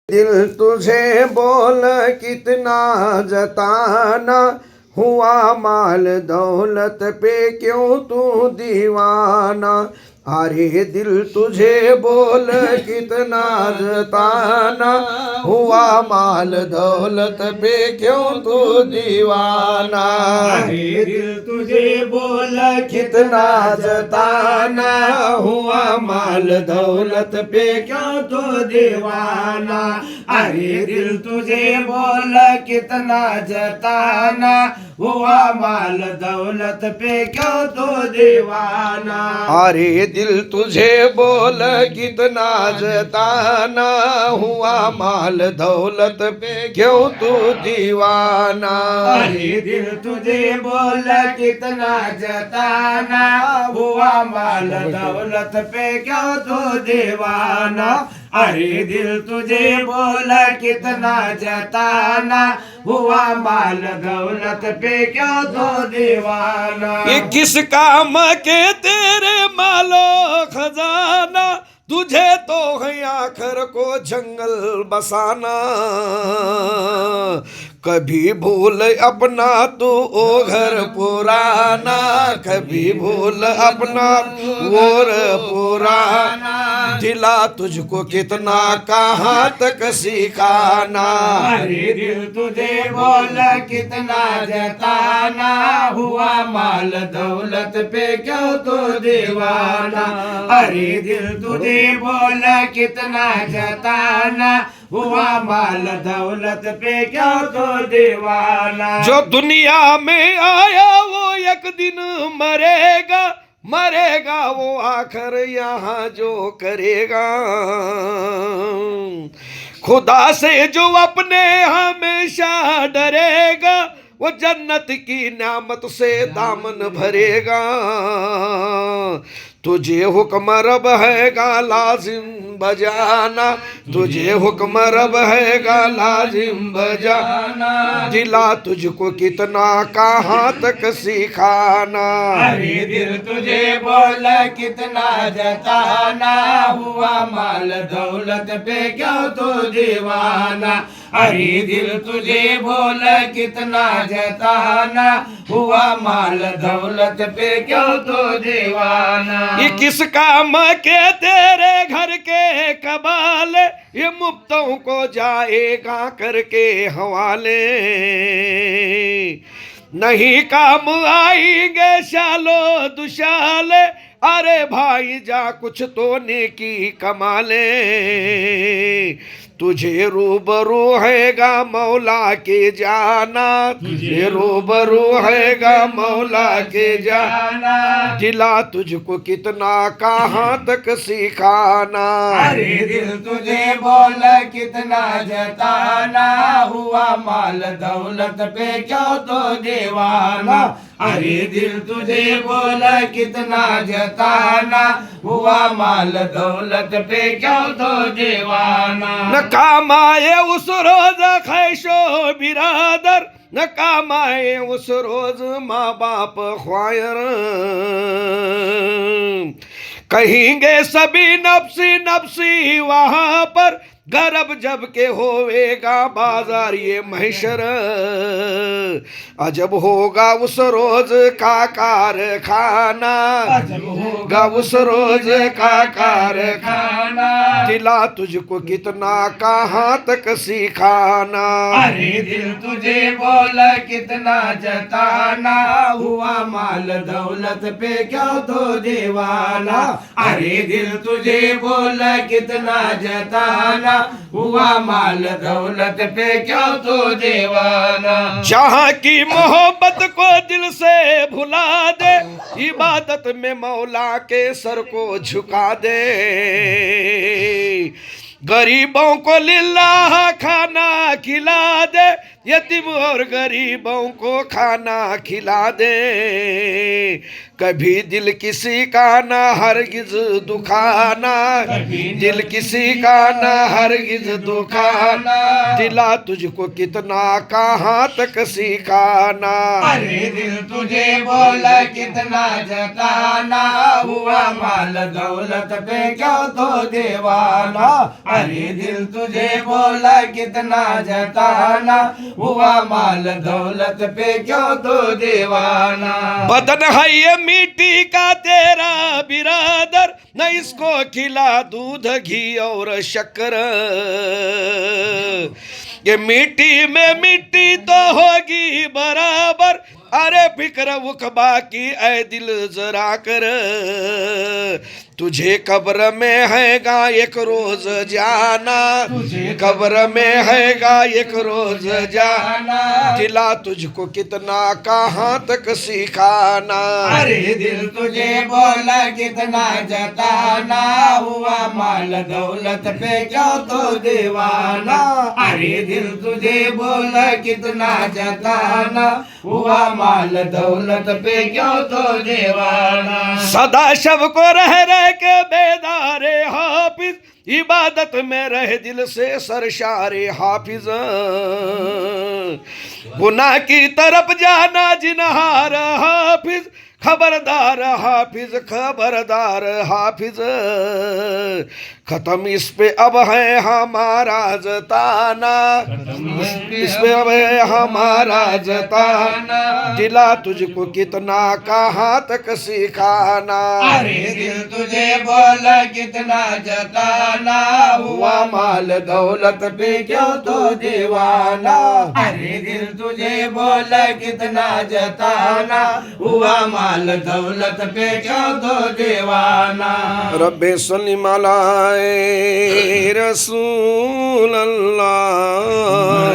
दिल तुझे बोल कितना जताना हुआ माल दौलत पे क्यों तू दीवाना। अरे दिल तुझे बोल कितना जताना हुआ माल दौलत पे क्यों तू दीवाना। अरे दिल तुझे बोल कितना जताना हुआ माल दौलत पे क्यों तू दीवाना। अरे दिल तुझे बोल कितना जताना हुआ माल दौलत पे क्यों तो दीवाना। अरे दिल तुझे बोल कितना जताना हुआ माल दौलत पे क्यों तू दीवाना। अरे दिल तुझे बोल कितना जताना हुआ माल दौलत पे क्यों तो दीवाना। अरे दिल तुझे बोल कितना जताना हुआ माल दौलत पे क्यों तो दीवाना। ये किस काम के तेरे मालो खजाना तुझे तो है आखिर को जंगल बसाना। कभी भूल अपना तू ओ घर पुराना कभी भूल अपना और पुराना। दिला तुझको कितना कहाँ तक सिखाना। अरे दिल तुझे बोल कितना जताना हुआ माल दौलत पे क्यों तो दीवाना। अरे दिल तुझे बोल कितना जताना हुआ माल दौलत पे क्यों तो दीवाना। जो दुनिया में आया वो एक दिन मरेगा मरेगा वो आखिर यहाँ जो करेगा। खुदा से जो अपने हमेशा डरेगा वो जन्नत की नामत से दामन भरेगा। तुझे हुक्म रब हैगा लाजिम बजाना तुझे हुक्म रब हैगा लाजिम बजाना। दिला तुझको कितना कहाँ तक सिखाना। अरे दिल तुझे बोल कितना जताना हुआ माल दौलत पे क्यों तो दीवाना। अरे दिल तुझे बोल कितना जताना हुआ माल दौलत पे क्यों तो दीवाना। ये किस काम के तेरे घर के कबाले ये मुफ्तों को जाएगा करके हवाले। नहीं काम आएंगे शालो दुशाले। अरे भाई जा कुछ तो नेकी कमाले। तुझे रूबरू हैगा मौला के जाना तुझे रूबरू हैगा मौला के जाना। दिला तुझको कितना कहाँ तक सिखाना। अरे दिल तुझे बोल कितना जताना हुआ माल दौलत पे क्यों तो दीवाना। अरे दिल तुझे बोल कितना जताना हुआ माल दौलत पे क्यों तो दीवाना। न काम आए उस रोज खैशो बिरादर न काम आए उस रोज माँ बाप ख्वायर। कहेंगे सभी नफसी नफसी वहां पर गरब जब के होवेगा बाजार ये महशर। अजब होगा उस रोज का कारखाना अजब होगा उस रोज का कारखाना। दिला तुझको कितना कहाँ तक सिखाना। अरे दिल तुझे बोल कितना जताना हुआ माल दौलत पे क्यों तो दीवाना। अरे दिल तुझे बोल कितना जताना हुआ माल दौलत पे क्यों तो दीवाना। जहाँ की मोहब्बत को दिल से भुला दे इबादत में मौला के सर को झुका दे। गरीबों को लिल्लाह खाना खिला दे यतीम और गरीबों को खाना खिला दे। कभी दिल किसी का ना हरगिज दुखाना, दिल किसी का ना हरगिज दुखाना, दिला तुझको कितना कहाँ तक सिखाना। अरे दिल तुझे बोल कितना जताना, हुआ माल दौलत पे क्यों तो दीवाना। अरे दिल तुझे बोल कितना जताना, हुआ माल दौलत पे क्यों तो दीवाना। बदन है ये मिट्टी का तेरा बिरादर, न इसको खिला दूध घी और शक्कर। ये मिट्टी में मिट्टी तो होगी बराबर, अरे फिक्र उकबा की ऐ दिल जरा कर। तुझे कब्र में हैगा एक रोज जाना, कब्र में हैगा एक रोज जाना, दिला तुझको कितना कहाँ तक सिखाना। अरे दिल तुझे बोल कितना जताना, हुआ माल दौलत पे क्यों तो दीवाना। अरे दिल तुझे बोल कितना जताना, हुआ माल दौलत पे क्यों तो दीवाना। सदा शब को रह के बेदारे हाफिज, इबादत में रहे दिल से सरशारे हाफिज। गुनाह की तरफ जाना जिनहार हाफिज, खबरदार हाफिज खबरदार हाफिज। खत्म इस पे अब है हमारा जताना, इस पे अब है हमारा जताना, दिला तुझको कितना कहाँ तक सिखाना। अरे दिल तुझे बोल कितना जताना, हुआ माल दौलत पे क्यों तो दीवाना। अरे दिल तुझे बोल कितना जताना, हुआ माल दौलत पे क्यों तो दीवाना। रब्बे सल्ली अला रसूल अल्लाह।